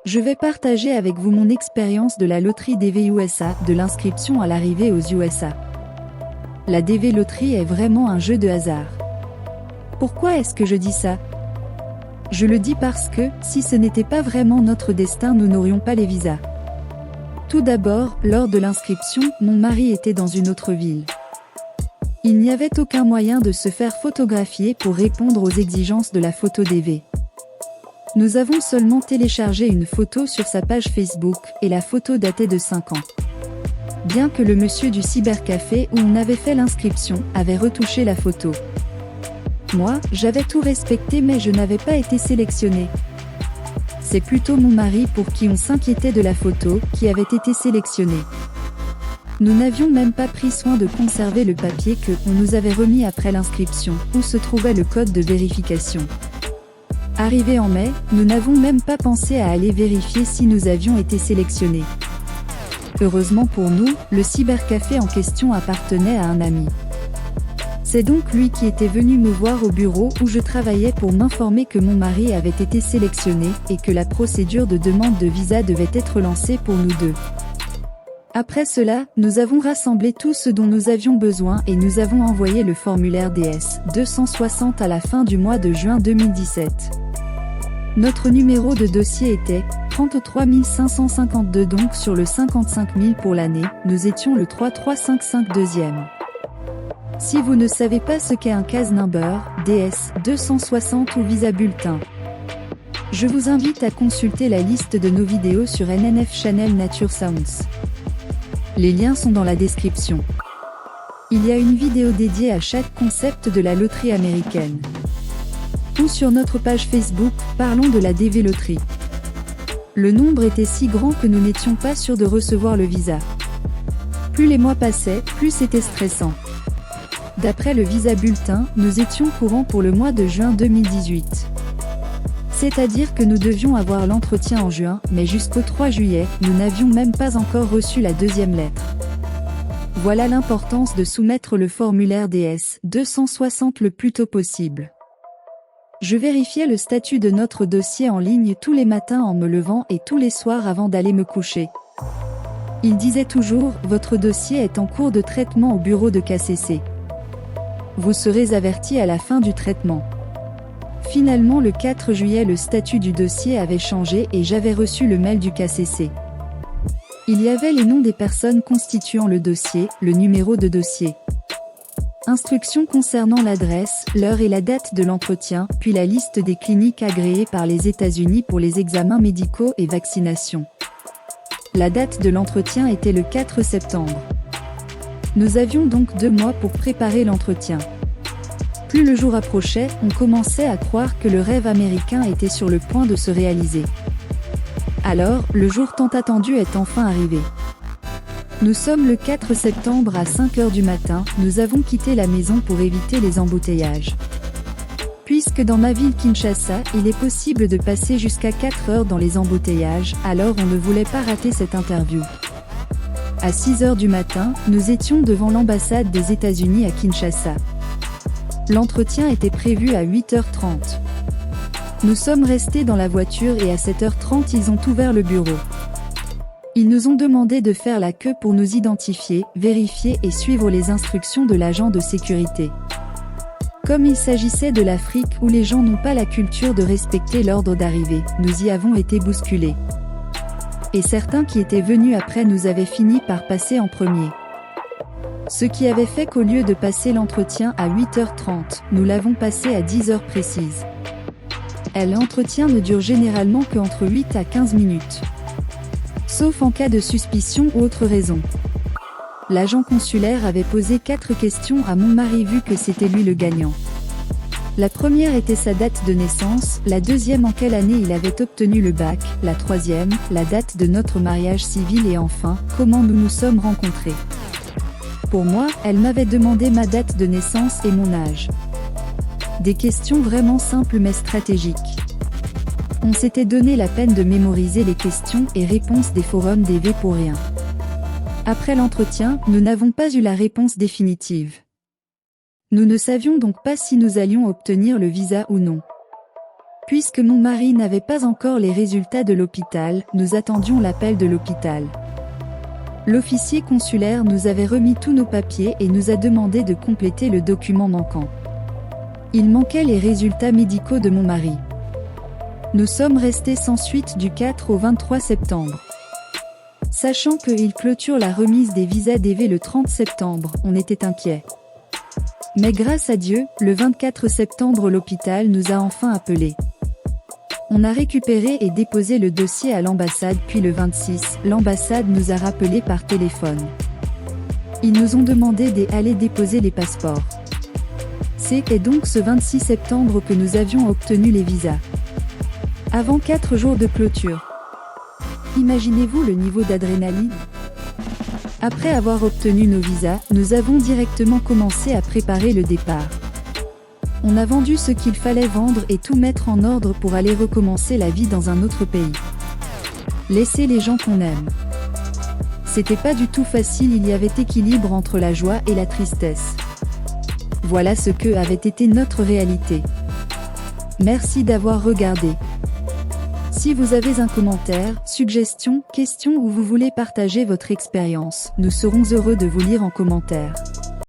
Je vais partager avec vous mon expérience de la loterie DV USA, de l'inscription à l'arrivée aux USA. La DV Loterie est vraiment un jeu de hasard. Pourquoi est-ce que je dis ça? Je le dis parce que, si ce n'était pas vraiment notre destin, nous n'aurions pas les visas. Tout d'abord, lors de l'inscription, mon mari était dans une autre ville. Il n'y avait aucun moyen de se faire photographier pour répondre aux exigences de la photo DV. Nous avons seulement téléchargé une photo sur sa page Facebook, et la photo datait de 5 ans. Bien que le monsieur du cybercafé où on avait fait l'inscription avait retouché la photo. Moi, j'avais tout respecté mais je n'avais pas été sélectionnée. C'est plutôt mon mari pour qui on s'inquiétait de la photo, qui avait été sélectionné. Nous n'avions même pas pris soin de conserver le papier que on nous avait remis après l'inscription, où se trouvait le code de vérification. Arrivé en mai, nous n'avons même pas pensé à aller vérifier si nous avions été sélectionnés. Heureusement pour nous, le cybercafé en question appartenait à un ami. C'est donc lui qui était venu me voir au bureau où je travaillais pour m'informer que mon mari avait été sélectionné et que la procédure de demande de visa devait être lancée pour nous deux. Après cela, nous avons rassemblé tout ce dont nous avions besoin et nous avons envoyé le formulaire DS 260 à la fin du mois de juin 2017. Notre numéro de dossier était 33 552 donc sur le 55 000 pour l'année, nous étions le 3355 deuxième. Si vous ne savez pas ce qu'est un case number, DS 260 ou visa bulletin, je vous invite à consulter la liste de nos vidéos sur NNF Channel Nature Sounds. Les liens sont dans la description. Il y a une vidéo dédiée à chaque concept de la loterie américaine. Ou sur notre page Facebook, parlons de la DV Loterie. Le nombre était si grand que nous n'étions pas sûrs de recevoir le visa. Plus les mois passaient, plus c'était stressant. D'après le visa bulletin, nous étions courants pour le mois de juin 2018. C'est-à-dire que nous devions avoir l'entretien en juin, mais jusqu'au 3 juillet, nous n'avions même pas encore reçu la deuxième lettre. Voilà l'importance de soumettre le formulaire DS 260 le plus tôt possible. Je vérifiais le statut de notre dossier en ligne tous les matins en me levant et tous les soirs avant d'aller me coucher. Il disait toujours « Votre dossier est en cours de traitement au bureau de KCC. Vous serez averti à la fin du traitement. » Finalement le 4 juillet le statut du dossier avait changé et j'avais reçu le mail du KCC. Il y avait les noms des personnes constituant le dossier, le numéro de dossier. Instructions concernant l'adresse, l'heure et la date de l'entretien, puis la liste des cliniques agréées par les États-Unis pour les examens médicaux et vaccinations. La date de l'entretien était le 4 septembre. Nous avions donc 2 mois pour préparer l'entretien. Plus le jour approchait, on commençait à croire que le rêve américain était sur le point de se réaliser. Alors, le jour tant attendu est enfin arrivé. Nous sommes le 4 septembre à 5 h du matin, nous avons quitté la maison pour éviter les embouteillages. Puisque dans ma ville Kinshasa, il est possible de passer jusqu'à 4 heures dans les embouteillages, alors on ne voulait pas rater cette interview. À 6 h du matin, nous étions devant l'ambassade des États-Unis à Kinshasa. L'entretien était prévu à 8 h 30. Nous sommes restés dans la voiture et à 7 h 30 ils ont ouvert le bureau. Ils nous ont demandé de faire la queue pour nous identifier, vérifier et suivre les instructions de l'agent de sécurité. Comme il s'agissait de l'Afrique où les gens n'ont pas la culture de respecter l'ordre d'arrivée, nous y avons été bousculés. Et certains qui étaient venus après nous avaient fini par passer en premier. Ce qui avait fait qu'au lieu de passer l'entretien à 8 h 30, nous l'avons passé à 10 heures précises. L'entretien ne dure généralement qu'entre 8 à 15 minutes. Sauf en cas de suspicion ou autre raison. L'agent consulaire avait posé 4 questions à mon mari vu que c'était lui le gagnant. La première était sa date de naissance, la deuxième en quelle année il avait obtenu le bac, la troisième, la date de notre mariage civil et enfin, comment nous nous sommes rencontrés. Pour moi, elle m'avait demandé ma date de naissance et mon âge. Des questions vraiment simples mais stratégiques. On s'était donné la peine de mémoriser les questions et réponses des forums DV pour rien. Après l'entretien, nous n'avons pas eu la réponse définitive. Nous ne savions donc pas si nous allions obtenir le visa ou non. Puisque mon mari n'avait pas encore les résultats de l'hôpital, nous attendions l'appel de l'hôpital. L'officier consulaire nous avait remis tous nos papiers et nous a demandé de compléter le document manquant. Il manquait les résultats médicaux de mon mari. Nous sommes restés sans suite du 4 au 23 septembre. Sachant qu'il clôture la remise des visas DV le 30 septembre, on était inquiets. Mais grâce à Dieu, le 24 septembre l'hôpital nous a enfin appelés. On a récupéré et déposé le dossier à l'ambassade puis le 26, l'ambassade nous a rappelés par téléphone. Ils nous ont demandé d'aller déposer les passeports. C'est donc ce 26 septembre que nous avions obtenu les visas. Avant 4 jours de clôture. Imaginez-vous le niveau d'adrénaline? Après avoir obtenu nos visas, nous avons directement commencé à préparer le départ. On a vendu ce qu'il fallait vendre et tout mettre en ordre pour aller recommencer la vie dans un autre pays. Laisser les gens qu'on aime. C'était pas du tout facile, il y avait équilibre entre la joie et la tristesse. Voilà ce que avait été notre réalité. Merci d'avoir regardé. Si vous avez un commentaire, suggestion, question ou vous voulez partager votre expérience, nous serons heureux de vous lire en commentaire.